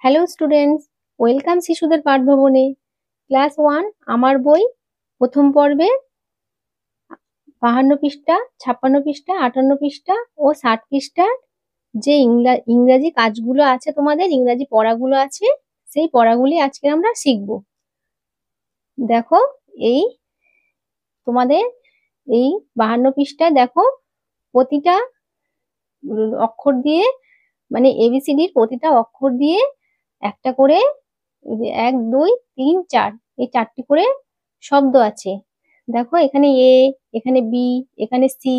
Hello students, welcome শিশুদের পাঠভবনে। Class 1 আমার বই প্রথম পর্বে 52 পৃষ্ঠা, 56 পৃষ্ঠা, 58 পৃষ্ঠা ও 60 পৃষ্ঠার যে ইংরাজি কাজগুলো আছে, তোমাদের ইংরাজি পড়াগুলো আছে, সেই পড়াগুলি আজকে আমরা শিখব। দেখো, এই তোমাদের এই 52 পৃষ্ঠায় দেখো, প্রতিটা অক্ষর দিয়ে মানে এবিসিডির প্রতিটা অক্ষর দিয়ে একটা করে 1 2 3 4 এই 4টি করে শব্দ আছে। দেখো, এখানে এ, এখানে বি, এখানে সি,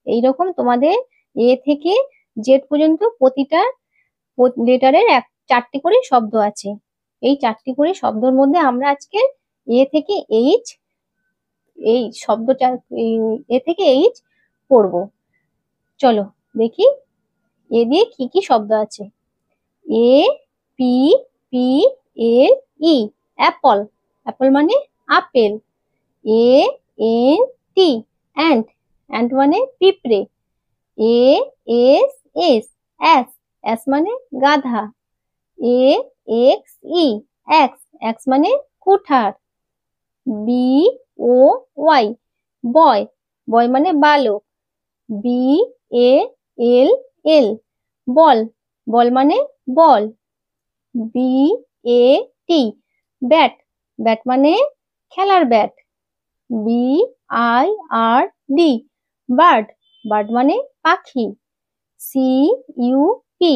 এইরকম তোমাদের এ থেকে জেড পর্যন্ত প্রতিটা লেটারের 4টি করে শব্দ আছে। এই 4টি করে শব্দের মধ্যে আমরা আজকে এ থেকে এইচ, এই শব্দটা এ থেকে এইচ পড়বো। চলো দেখি এ দিয়ে কি কি শব্দ আছে। A P P L E, apple. Apple মানে আপেল। A N T, ant. Ant মানে পিঁপড়ে। A S S, ass. Ass মানে গাধা। A X E, axe. Axe মানে কুঠার। বি ও ওয়াই, বয়। বয় মানে বালক। B A L L, ball. Ball মানে বল। B A T, bat. Bat মানে খেলার bat. B I R D, bird. Bird মানে পাখি। C U P,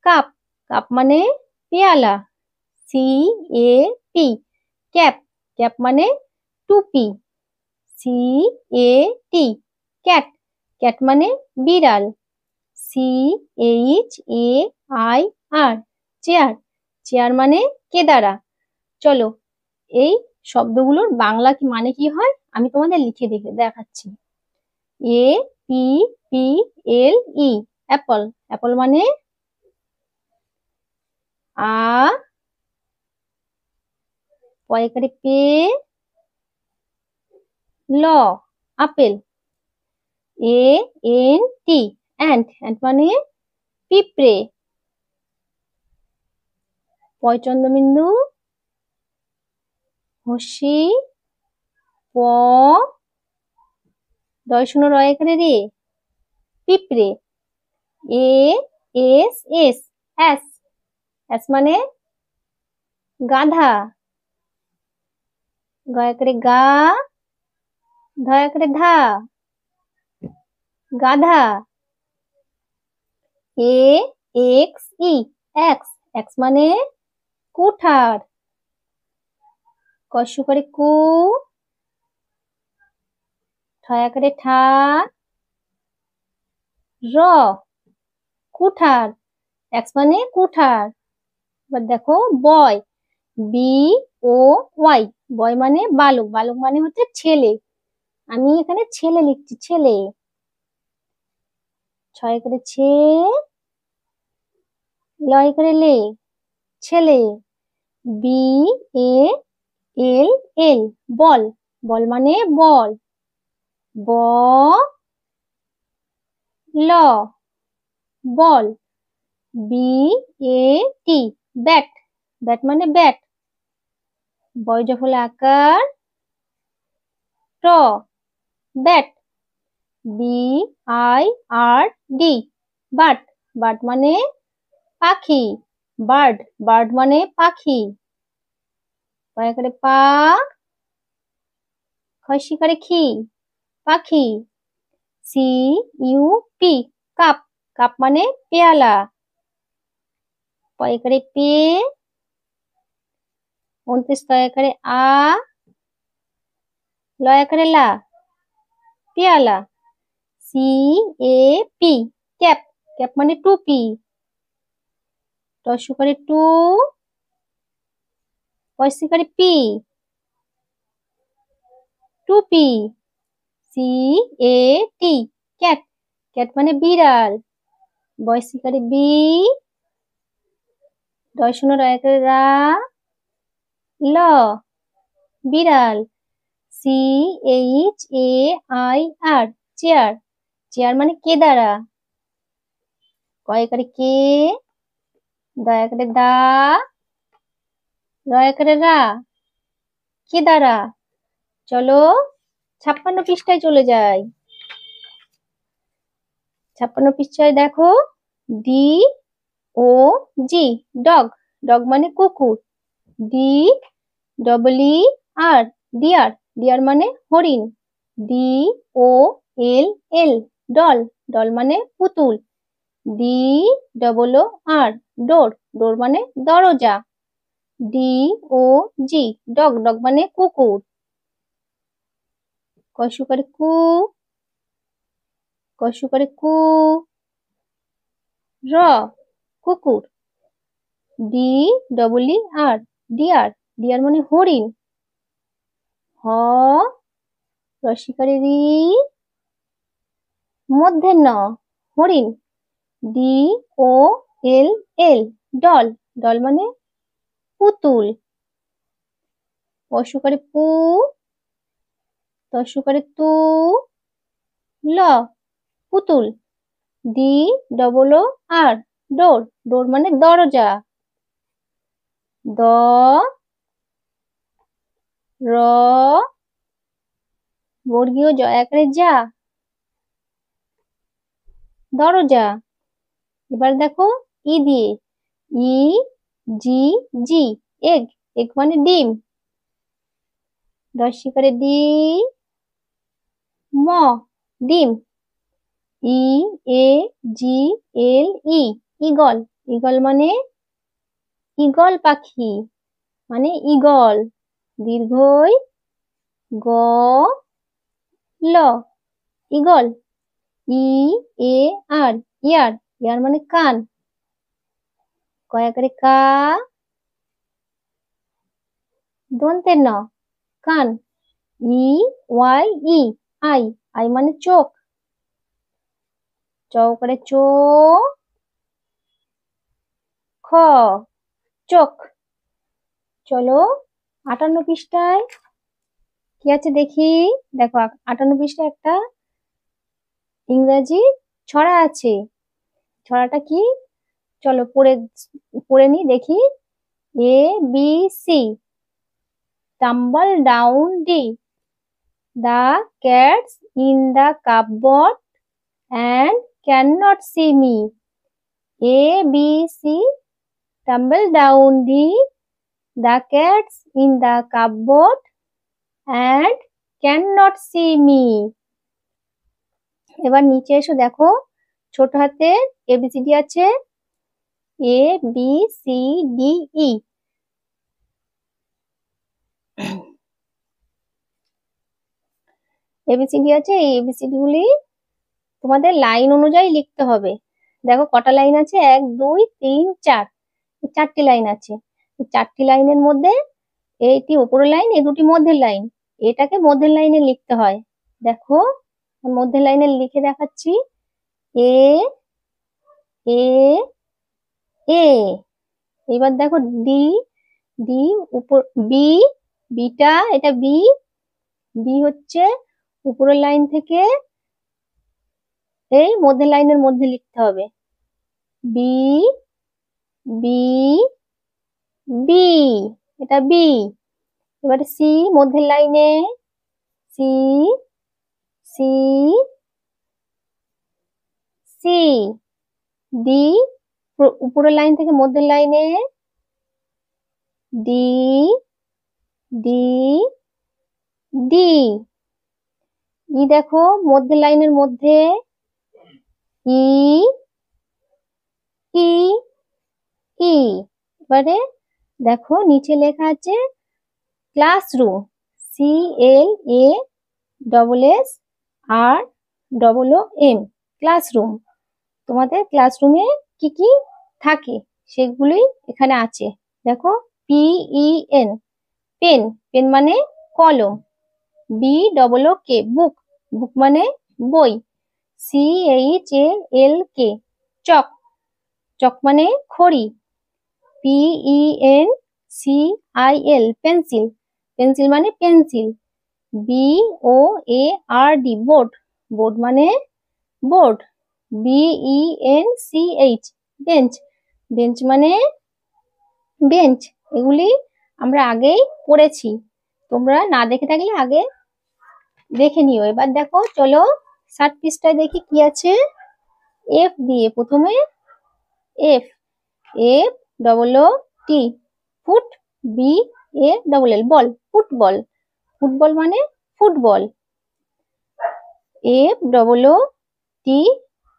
cup. Cup মানে পেয়ালা। C A P, cap. Cap মানে টুপি। C A T, cat. Cat মানে বিড়াল। C H A I R, chair. Chair মানে কেদারা। চলো, এই শব্দগুলোর বাংলা কি মানে কি হয় আমি তোমাদের লিখে দেখাচ্ছি। A P P L E, apple. Apple মানে আ, পয়কারে পে, ল, আপেল। A N T, ant. Ant মানে পিঁপড়ে। পয়চন্দ্রবিন্দু, হসি, প, দয় শূন্য রয় এখানে রে, পিঁপড়ে। A S S, ass. Ass মানে গাধা। গয় করে গা, ধয় করে ধা, গাধা। A X E, axe. Axe মানে কুঠার। কষু করে কু, ঠয়া করে ঠা, র, কুঠার। এক্স মানে কুঠার। এবার দেখো বয়, বি ও ওয়াই। বয় মানে বালক। বালক মানে হচ্ছে ছেলে। আমি এখানে ছেলে লিখছি, ছেলে। ছয় করে ছে, লয় করে লে, ছেলে। B A L L, ball. Ball মানে বল। ব, ল, বল। B A T, bat. Bat মানে ব্যাট। বয় জফলা আকার, ট, bat. B I R D, bird. Bird মানে পাখি। বার্ড। বার্ড মানে পাখি। পয়া করে পা, খসি করে খি, পাখি। C U P, cup. Cup মানে পেয়ালা। পয় করে পে, 29 তয় করে আ, লয় করে লা, পেয়ালা। C A P, cap. Cap মানে টুপি। টসু করে টু, পয়সি করে পি, টুপি। C A T, cat. Cat মানে বিড়াল। বয়সি করে বি, দয় শূন্য রয় করে রা, ল, বিড়াল। C H A I R, chair. Chair মানে কেদারা। কয় করে কে, দ একারে দা, র একারে রা, কি দ্বারা। চলো 56 পৃষ্ঠায় চলে যাই। 56 পৃষ্ঠায় দেখো ডি ও জি, ডগ। ডগ মানে কুকুর। ডি ডবল ই আর, ডিয়ার। ডিয়ার মানে হরিণ। ডি ও এল এল, ডল। ডল মানে পুতুল। ডি ডবল ও আর, ডোর। ডোর মানে দরজা। ডি ও জি, ডগ। ডগ মানে কুকুর। কসু করে কু, কসু করে কু, র, কুকুর। ডি ডবল ই আর, ডিয়ার। ডিয়ার মানে হরিণ। হ, রসিকারে রি, মধ্যে ন, হরিণ। ডি ও এল এল, ডল। ডল মানে পুতুল। পশুকারে পু, তসুকারে তু, ল, পুতুল। ডি ডবল ও আর, ডোর। ডোর মানে দরজা। দ, র, বর্গীয় জ একারে যা, দরজা। এবার দেখো ই দিয়ে, ই জি জি, এগ। এগ মানে ডিম। রসিকারে ডি, ম, ডিম। ই এ জি এল ই, ঈগল। ঈগল মানে ঈগল পাখি, মানে ঈগল। দীর্ঘই গ, ল, ঈগল। ই এ আর, ইয়ার। ইয়ার মানে কান। কয়াকারে কা, দন্তের ন, কান। E Y E, eye. Eye মানে চোখ। চ করে চো, খ, চোখ। চলো 58 পৃষ্ঠায় কি আছে দেখি। দেখো 58 পৃষ্ঠায় একটা ইংরেজি ছড়া আছে। ছড়াটা কি, চলো পড়ে পড়ে নি দেখি। A B C, tumble down D, the cats in the cupboard and cannot see me. A, B, C, tumble down D, the cats in the cupboard and cannot see me. এবার নিচে এসো দেখো ছোট হাতে এবিসিডি আছে, A B C D E. ABCD আছে, এই ABCD গুলি তোমাদের লাইন অনুযায়ী লিখতে হবে। দেখো কটা লাইন আছে, 1 2 3 4, 4টি লাইন আছে। এই 4টি লাইনের মধ্যে এইটি উপরের লাইন, এই দুটি মধ্যের লাইন। এটাকে মধ্যের লাইনে লিখতে হয়। দেখো মধ্যের লাইনে লিখে দেখাচ্ছি। এ এ এ, এবার দেখো ডি, ডি উপর, বি, বিটা এটা বি। বি হচ্ছে উপরের লাইন থেকে এই মধ্যের লাইনের মধ্যে লিখতে হবে। বি, বি, বি, এটা বি। এবারে সি মধ্যের লাইনে, সি, সি, সি। ডি উপরের লাইন থেকে মধ্যের লাইনে, ডি, ডি, ডি। ই দেখো মধ্যের লাইনের মধ্যে, ই, ই, ই। এবারে দেখো নিচে লেখা আছে classroom, C L A double S R double O M, classroom. তোমাদের ক্লাসরুমে কি কি থাকে সেগুলি এখানে আছে। দেখো P E N, pen. Pen মানে কলম। বি ডবল ও কে, বুক। বুক মানে বই। সি এইচ এ এল কে, চক। চক মানে খড়ি। P E N C I L, pencil. Pencil মানে pencil. B O A R D, board. Board মানে board. B E N C H, bench. Bench মানে bench, এগুলি আমরা আগেই পড়েছি, তোমরা না দেখে থাকলে আগে দেখে নিও। এবার দেখো, চলো 60 পৃষ্ঠায় দেখি কি আছে। এফ দিয়ে প্রথমে, F, F double O T, foot, B A double L, ball, football. Football মানে football. F double O T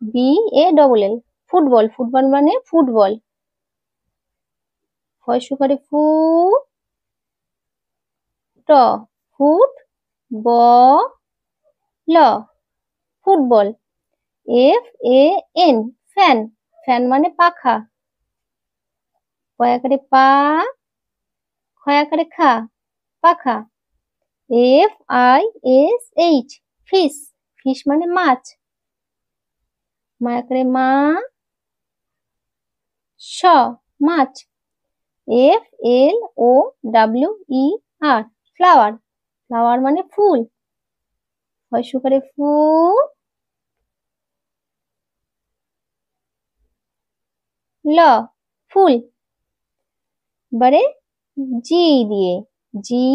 B A double L, football. Football মানে ফুটবল। ফয়সুকারে ফু, ট, ফুট, ব, ল, football. F A N, fan. Fan মানে পাখা। পয়াকারে পা, খয়াকারে খা, পাখা। F I S H, fish. Fish মানে মাছ। মায়াকারে মা, স, মাছ। F L O W E R, flower. Flower মানে ফুল। ফয়সুকারে ফু, ল, ফুল। এবারে জি দিয়ে, জি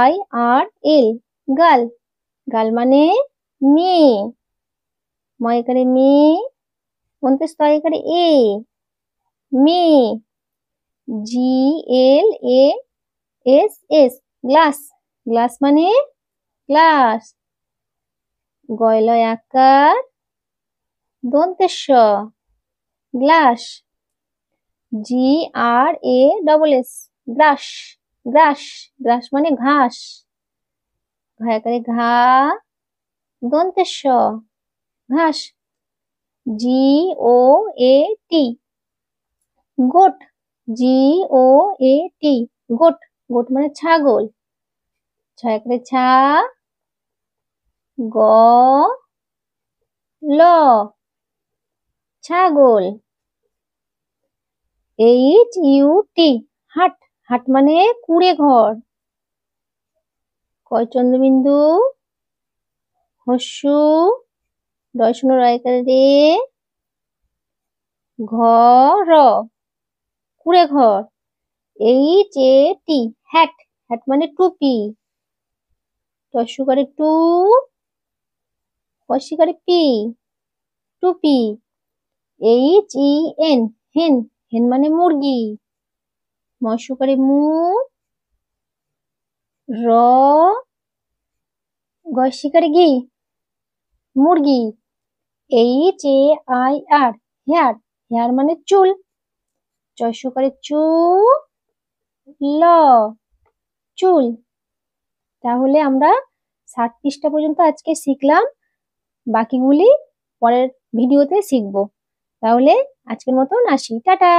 আই আর এল, গাল। গাল মানে মেয়ে। ময়কারে মেয়ে, অন্তস্তয়কারে এ, মেয়ে। G L A S S, glass. Glass মানে গ্লাস। গয়লয় আকার, দন্তেশ্ব, glass. G R A double S, grass. Grass, grass মানে ঘাস। ঘায়াকারে ঘা, দন্তেশ্ব, ঘাস। G O A T, goat. G O A T, goat. Goat মানে ছাগল। ছয়াকারে ছা, গ, ল, ছাগল। এইচ ইউ টি, হাট। হাট মানে কুড়ে ঘর। কয় চন্দ্রবিন্দু, হস্যু, রয়শূন্য রয়কারে রে, ঘর, কুড়ে ঘর। H A T, hat. Hat মানে টুপি। টস্যুকারে টু, পশিকারে পি, টুপি। H E N, hen. Hen মানে মুরগি। মশুকারে মু, র, গয়সিকারে গি, মুরগি। H A I R, hair. Hair মানে চুল। চয়সুকারে চু, ল, চুল। তাহলে আমরা 60 পৃষ্ঠা পর্যন্ত আজকে শিখলাম, বাকিগুলি পরের ভিডিওতে শিখবো। তাহলে আজকের মতন আসি, টাটা।